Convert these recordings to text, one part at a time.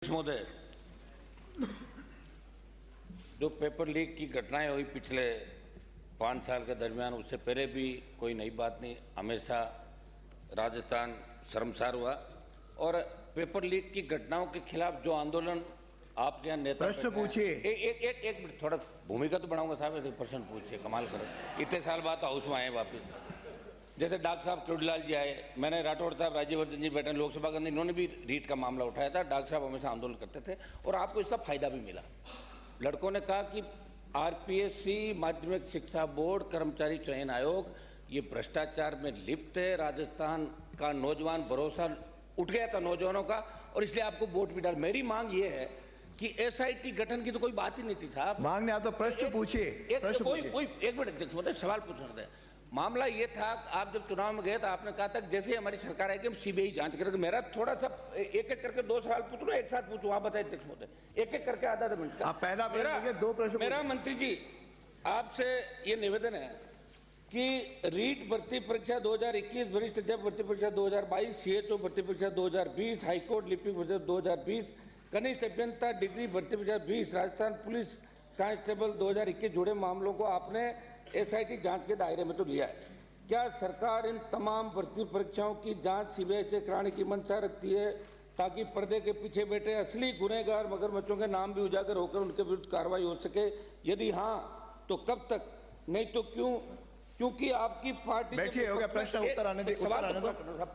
महोदय, जो paper leak की घटनाएं हुई पिछले 5 साल के दरमियान, उससे पहले भी कोई नई बात नहीं, हमेशा राजस्थान शर्मसार हुआ। और पेपर लीक की घटनाओं के खिलाफ जो आंदोलन आपके यहाँ नेता प्रश्न पूछिए। एक मिनट, थोड़ा भूमिका तो बनाऊंगा साहब, एक प्रश्न पूछिए, कमाल करो। इतने साल बाद हाउस में आए वापिस। जैसे डॉक्टर साहब किरोड़ीलाल जी आए, मैंने राठौड़ साहब, राज्यवर्धन जी बैठे लोकसभा के अंदर, इन्होंने भी रीट का मामला उठाया था। डॉक्टर साहब हमेशा आंदोलन करते थे और आपको इसका फायदा भी मिला। लड़कों ने कहा कि आरपीएससी माध्यमिक शिक्षा बोर्ड कर्मचारी चयन आयोग ये भ्रष्टाचार में लिप्त है। राजस्थान का नौजवान भरोसा उठ गया था नौजवानों का, और इसलिए आपको वोट भी डाल। मेरी मांग ये है कि एसआईटी गठन की तो कोई बात ही नहीं थी साहब। मांग नहीं, आप तो प्रश्न पूछिए। एक मिनट देखिए, सवाल पूछना था। मामला ये था, आप जब चुनाव में गए तो आपने कहा था जैसे हमारी सरकार आएगी हम सीबीआई जांच करेंगे। मेरा थोड़ा सा एक एक करके 2 सवाल पूछ लो, एक साथ पूछूं, आप बताइए अध्यक्ष महोदय, एक एक करके आधा मिनट का। पहला प्रश्न, 2 प्रश्न। मेरा मंत्री जी आपसे ये निवेदन है कि रीट भर्ती परीक्षा 2021, वरिष्ठ अध्यापक भर्ती परीक्षा 2022, सीएचओ भर्ती परीक्षा 2020, हाईकोर्ट लिपिक भर्ती 2020, कनिष्ठ अभियंता डिग्री भर्ती परीक्षा 20, राजस्थान पुलिस कांस्टेबल 2021 जुड़े मामलों को आपने एसआईटी जांच के दायरे में तो लिया है। क्या सरकार इन तमाम भर्ती परीक्षाओं की जांच सीबीआई से कराने की मंशा रखती है ताकि पर्दे के पीछे बैठे असली गुनहगार मगरमच्छों के नाम भी उजागर होकर उनके विरुद्ध कार्रवाई हो सके? यदि हाँ तो कब तक, नहीं तो क्यों? क्योंकि आपकी पार्टी बैठिए, हो गया प्रश्न, उत्तर आने दो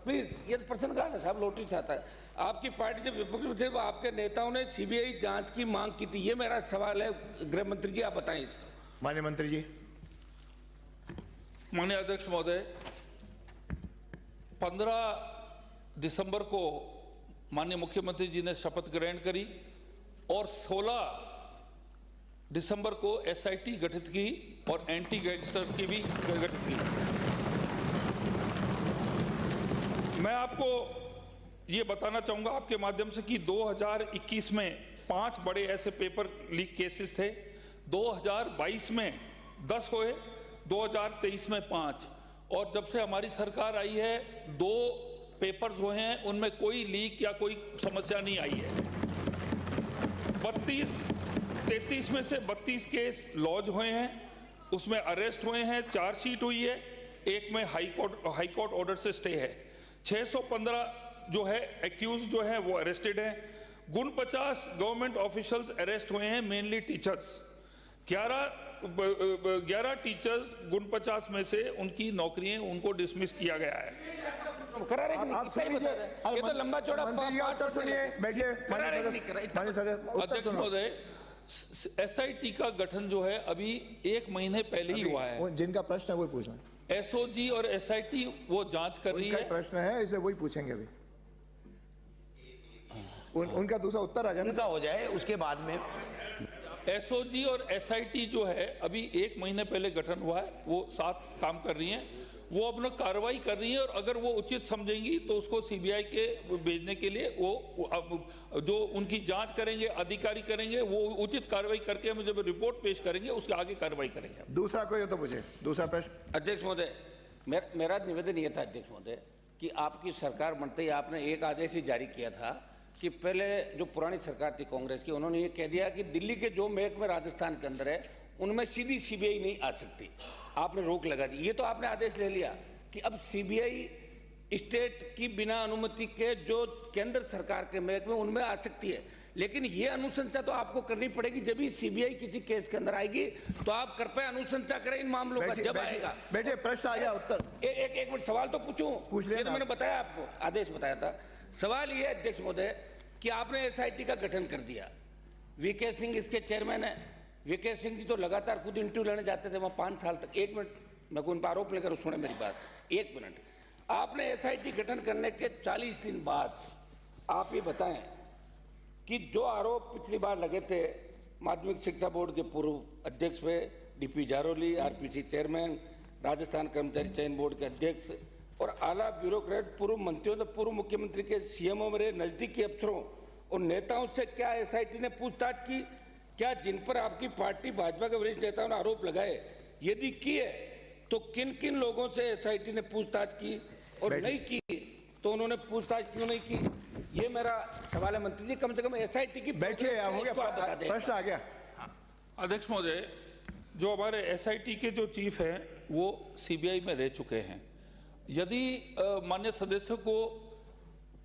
प्लीज। ये प्रश्न कहा ना साहब, नोटिस चाहता है। आपकी पार्टी जब विपक्ष में थे वो आपके नेताओं ने सीबीआई जांच की मांग की थी। ये मेरा सवाल है, गृह मंत्री जी आप बताएं इसको। माननीय मंत्री जी। माननीय अध्यक्ष महोदय, 15 दिसंबर को माननीय मुख्यमंत्री जी ने शपथ ग्रहण करी और 16 दिसंबर को एसआईटी गठित की और एंटी गैंगस्टर्स की भी गठित की। मैं आपको ये बताना चाहूंगा आपके माध्यम से कि 2021 में 5 बड़े ऐसे पेपर लीक केसेस थे, 2022 में 10 हुए, 2023 में 5, और जब से हमारी सरकार आई है 2 पेपर्स हुए हैं, उनमें कोई लीक या कोई समस्या नहीं आई है। 33 में से 32 केस लॉन्च हुए हैं, उसमें अरेस्ट हुए हैं, चार्जशीट हुई है, एक में हाई कोर्ट ऑर्डर से स्टे है। 615 जो है एक्यूज जो है वो अरेस्टेड हैं। 49 गवर्नमेंट ऑफिशियल्स अरेस्ट हुए हैं, मेनली टीचर्स। 11 टीचर्स 49 में से उनकी नौकरियां उनको डिसमिस किया गया है। ये तो लंबा चौड़ा अध्यक्ष महोदय, एसआईटी का गठन जो है अभी 1 महीने पहले ही हुआ है। जिनका प्रश्न है वही पूछना। एसओजी और एसआईटी वो जांच कर रही है। प्रश्न है इसलिए वही पूछेंगे अभी। उनका दूसरा उत्तर आ जाए, उनका हो जाए उसके बाद में। एसओजी और एसआईटी जो है अभी 1 महीने पहले गठन हुआ है, वो साथ काम कर रही हैं, वो अपना कार्रवाई कर रही है, और अगर वो उचित समझेंगी तो उसको सीबीआई के भेजने के लिए वो जो उनकी जांच करेंगे अधिकारी करेंगे, वो उचित कार्रवाई करके हमें जब रिपोर्ट पेश करेंगे उसके आगे कार्रवाई करेंगे। दूसरा कोई हो तो पूछे। दूसरा प्रश्न। अध्यक्ष महोदय, मेरा निवेदन ये था अध्यक्ष महोदय कि आपकी सरकार बनते ही आपने एक आदेश ही जारी किया था कि पहले जो पुरानी सरकार थी कांग्रेस की, उन्होंने ये कह दिया कि दिल्ली के जो महकमे राजस्थान के अंदर है उनमें सीधी सीबीआई नहीं आ सकती, आपने रोक लगा दी। ये तो आपने आदेश ले लिया कि अब सीबीआई स्टेट की बिना अनुमति के जो केंद्र सरकार के महकमे उनमें आ सकती है, लेकिन ये अनुशंसा तो आपको करनी पड़ेगी। जब भी सीबीआई किसी केस के अंदर आएगी तो आप कृपया अनुशंसा करें इन मामलों का। जब आएगा बेटे प्रश्न आ गया, उत्तर। एक मिनट, सवाल तो पूछ ले। मैंने बताया आपको, आदेश बताया था। सवाल ये है अध्यक्ष महोदय कि आपने एसआईटी का गठन कर दिया, वीके सिंह इसके चेयरमैन है। वीके सिंह जी तो लगातार खुद इंटरव्यू लेने जाते थे वहाँ 5 साल तक। 1 मिनट, मैं उन पर आरोप लेकर सुने मेरी बात, 1 मिनट। आपने एसआईटी गठन करने के 40 दिन बाद आप ये बताएं कि जो आरोप पिछली बार लगे थे माध्यमिक शिक्षा बोर्ड के पूर्व अध्यक्ष पे, DP Jaroli, RPC chairman, Rajasthan कर्मचारी चयन बोर्ड के अध्यक्ष और आला ब्यूरोक्रेट, पूर्व मंत्रियों से पूर्व मुख्यमंत्री के सीएमओ मेरे नजदीकी अफसरों और नेताओं से क्या एसआईटी ने पूछताछ की? क्या जिन पर आपकी पार्टी भाजपा के वरिष्ठ नेताओं ने आरोप लगाए, यदि की है तो किन किन लोगों से एसआईटी ने पूछताछ की, और नहीं की तो उन्होंने पूछताछ क्यों नहीं की? ये मेरा सवाल है मंत्री जी, कम से कम एसआईटी की बैठिए, हो गया, इसको आप बता दें। प्रश्न आ गया। अध्यक्ष महोदय, जो हमारे एसआईटी के जो चीफ हैं वो सीबीआई में रह चुके हैं। यदि माननीय सदस्य को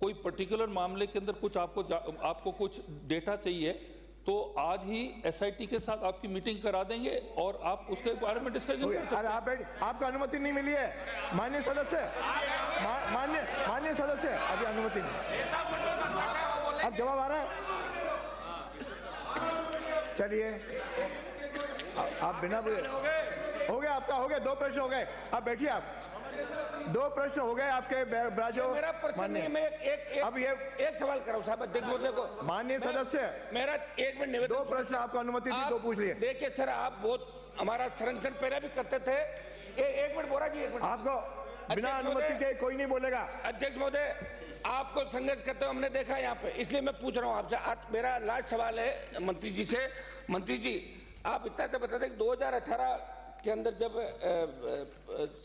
कोई पर्टिकुलर मामले के अंदर कुछ आपको कुछ डेटा चाहिए तो आज ही एसआईटी के साथ आपकी मीटिंग करा देंगे और आप उसके बारे में डिस्कशन कर सकते हैं। अरे आप बैठ, आपको अनुमति नहीं मिली है माननीय सदस्य, माननीय सदस्य, अभी अनुमति नहीं। अब जवाब आ रहा है? चलिए, आप बिना हो गया आपका, हो गया, 2 प्रश्न हो गए। अब बैठिए, आप 2 प्रश्न हो गए आपके ब्राजो। मेरा प्रश्न नहीं, मैं अब ये एक सवाल कराऊं साहब अध्यक्ष महोदय को। माननीय सदस्य, मेरा 1 मिनट निवेदन। 2 प्रश्न आपको अनुमति थी, 2 पूछ लिए। देखिए सर, आप बहुत हमारा संरक्षण पहले भी करते थे। 1 मिनट बोरा जी, 1 मिनट। आपको बिना अनुमति के कोई नहीं बोलेगा। अध्यक्ष महोदय, आपको संघर्ष करते हुए हमने देखा यहाँ पे, इसलिए मैं पूछ रहा हूँ आपसे। आज मेरा लास्ट सवाल है मंत्री जी से। मंत्री जी, आप इतना तो बता दें कि 2018 के अंदर जब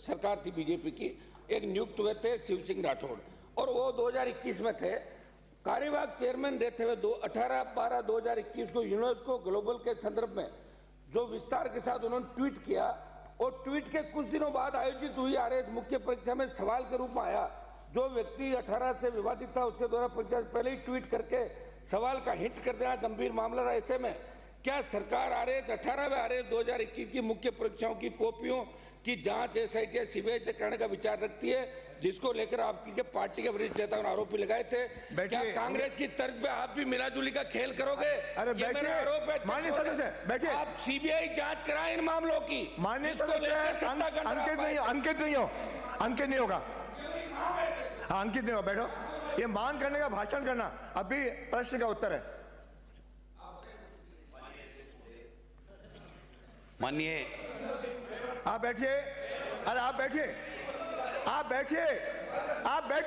सरकार थी बीजेपी की, एक नियुक्त हुए थे शिव सिंह राठौड़, और वो 2021 में थे कार्यवाहक चेयरमैन रहते हुए 18/12/2021 को यूनेस्को ग्लोबल के संदर्भ में जो विस्तार के साथ उन्होंने ट्वीट किया, और ट्वीट के कुछ दिनों बाद आयोजित हुई आरएस मुख्य परीक्षा में सवाल के रूप में आया। जो व्यक्ति 18 से विवादित था उसके द्वारा परीक्षा से पहले ही ट्वीट करके सवाल का हिंट कर देना गंभीर मामला रहा। ऐसे में क्या सरकार आरएस 18वें आरएस 2021 की मुख्य परीक्षाओं की कॉपियों की जांच एसआईटी या सीबीआई से करने का विचार रखती है, जिसको लेकर आपकी पार्टी के वरिष्ठ नेताओं ने आरोप भी लगाए थे? क्या कांग्रेस की तर्ज पे आप भी मिलाजुली का खेल करोगे? अरे बैठिए, आरोप है माननीय सदस्य, बैठिए। आप सीबीआई जांच कराएं इन मामलों की। माननीय सदस्य, अंकित नहीं होगा। हाँ, अंकित नहीं होगा, बैठो। ये मान करने का भाषण करना, अभी प्रश्न का उत्तर है। माननीय, आप बैठिए। अरे आप बैठिए, आप बैठिए, आप बैठिए।